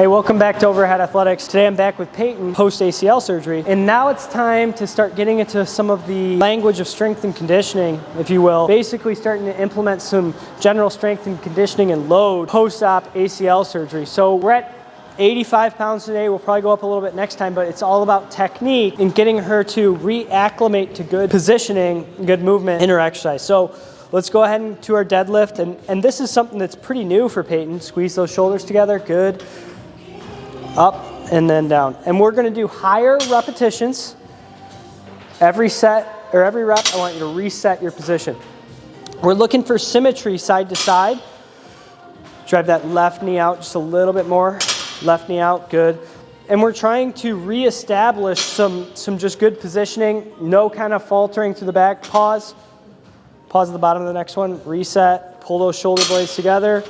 Hey, welcome back to Overhead Athletics. Today I'm back with Peyton post ACL surgery, and now it's time to start getting into some of the language of strength and conditioning, if you will. Basically starting to implement some general strength and conditioning and load post-op ACL surgery. So we're at 85 pounds today. We'll probably go up a little bit next time, but it's all about technique and getting her to reacclimate to good positioning, good movement in her exercise. So let's go ahead and to our deadlift, and this is something that's pretty new for Peyton. Squeeze those shoulders together, good. Up and then down. And we're gonna do higher repetitions. Every set, or every rep, I want you to reset your position. We're looking for symmetry side to side. Drive that left knee out just a little bit more. Left knee out, good. And we're trying to reestablish some just good positioning, no kind of faltering through the back. Pause. Pause at the bottom of the next one. Reset, pull those shoulder blades together.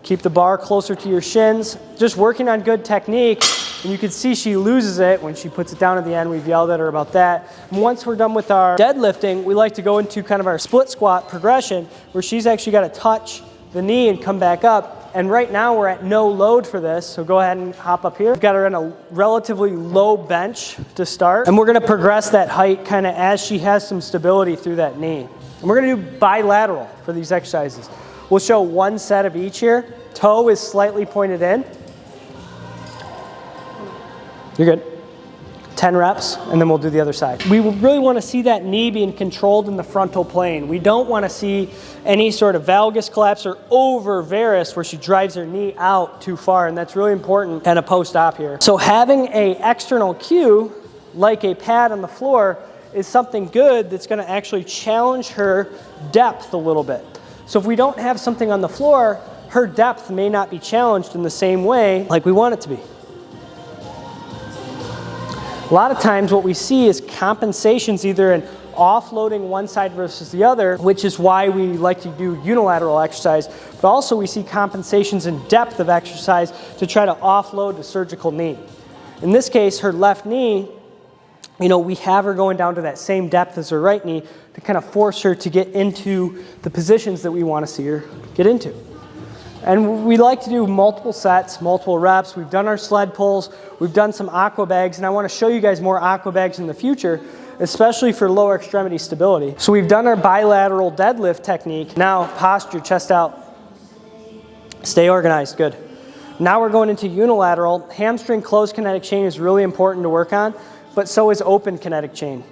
Keep the bar closer to your shins. Just working on good technique. And you can see she loses it when she puts it down at the end. We've yelled at her about that. And once we're done with our deadlifting, we like to go into kind of our split squat progression where she's actually got to touch the knee and come back up. And right now we're at no load for this, so go ahead and hop up here. We've got her in a relatively low bench to start. And we're gonna progress that height kind of as she has some stability through that knee. And we're gonna do bilateral for these exercises. We'll show one set of each here. Toe is slightly pointed in. You're good. 10 reps, and then we'll do the other side. We really want to see that knee being controlled in the frontal plane. We don't want to see any sort of valgus collapse or over varus where she drives her knee out too far, and that's really important kind of post-op here. So having an external cue, like a pad on the floor, is something good that's going to actually challenge her depth a little bit. So if we don't have something on the floor, her depth may not be challenged in the same way like we want it to be. A lot of times what we see is compensations either in offloading one side versus the other, which is why we like to do unilateral exercise, but also we see compensations in depth of exercise to try to offload the surgical knee. In this case, her left knee, we have her going down to that same depth as her right knee to kind of force her to get into the positions that we want to see her get into. And we like to do multiple sets, multiple reps. We've done our sled pulls, we've done some aqua bags, and I want to show you guys more aqua bags in the future, especially for lower extremity stability. So we've done our bilateral deadlift technique. Now posture, chest out. Stay organized, good. Now we're going into unilateral. Hamstring closed kinetic chain is really important to work on, but so is open kinetic chain.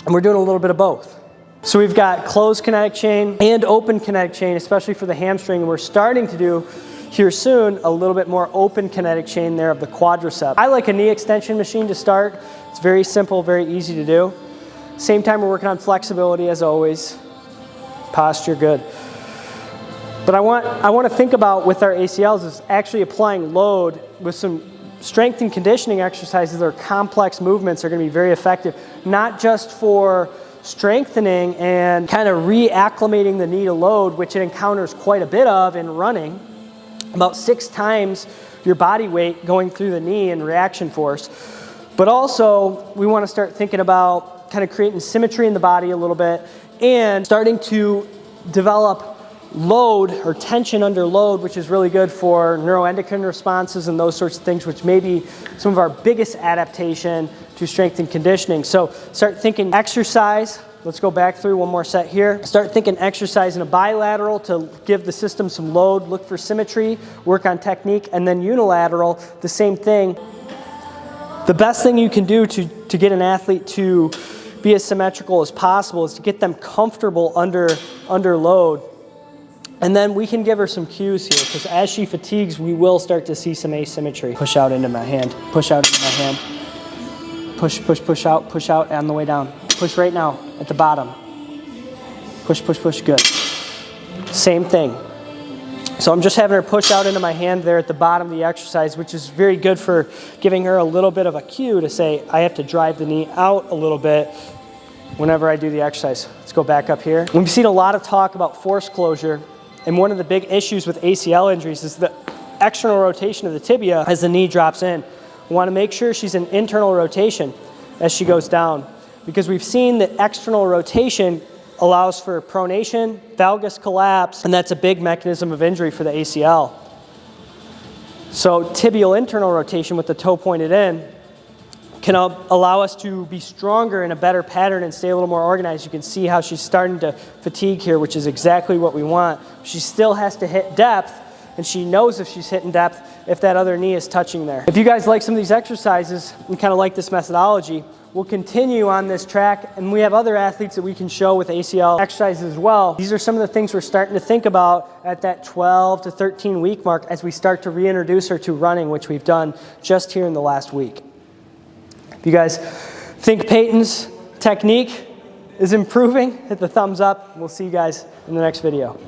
And we're doing a little bit of both. So we've got closed kinetic chain and open kinetic chain, especially for the hamstring. We're starting to do here soon a little bit more open kinetic chain there of the quadricep. I like a knee extension machine to start. It's very simple, very easy to do. Same time we're working on flexibility as always. Posture, good. But I want to think about with our ACLs is actually applying load with some strength and conditioning exercises that are complex movements are going to be very effective, not just for strengthening and kind of reacclimating the knee to load, which it encounters quite a bit of in running, about 6 times your body weight going through the knee in reaction force. But also, we want to start thinking about kind of creating symmetry in the body a little bit and starting to develop load or tension under load, which is really good for neuroendocrine responses and those sorts of things, which may be some of our biggest adaptation to strength and conditioning. So start thinking exercise. Let's go back through one more set here. Start thinking exercise in a bilateral to give the system some load, look for symmetry, work on technique, and then unilateral, the same thing. The best thing you can do to get an athlete to be as symmetrical as possible is to get them comfortable under load. And then we can give her some cues here, because as she fatigues, we will start to see some asymmetry. Push out into my hand, push out into my hand. Push out on the way down. Push right now at the bottom. Push, good. Same thing. So I'm just having her push out into my hand there at the bottom of the exercise, which is very good for giving her a little bit of a cue to say, I have to drive the knee out a little bit whenever I do the exercise. Let's go back up here. We've seen a lot of talk about force closure. And one of the big issues with ACL injuries is the external rotation of the tibia as the knee drops in. We want to make sure she's in internal rotation as she goes down, because we've seen that external rotation allows for pronation, valgus collapse, and that's a big mechanism of injury for the ACL. So tibial internal rotation with the toe pointed in can allow us to be stronger in a better pattern and stay a little more organized. You can see how she's starting to fatigue here, which is exactly what we want. She still has to hit depth, and she knows if she's hitting depth if that other knee is touching there. If you guys like some of these exercises and kind of like this methodology, we'll continue on this track, and we have other athletes that we can show with ACL exercises as well. These are some of the things we're starting to think about at that 12 to 13 week mark as we start to reintroduce her to running, which we've done just here in the last week. If you guys think Peyton's technique is improving, hit the thumbs up. We'll see you guys in the next video.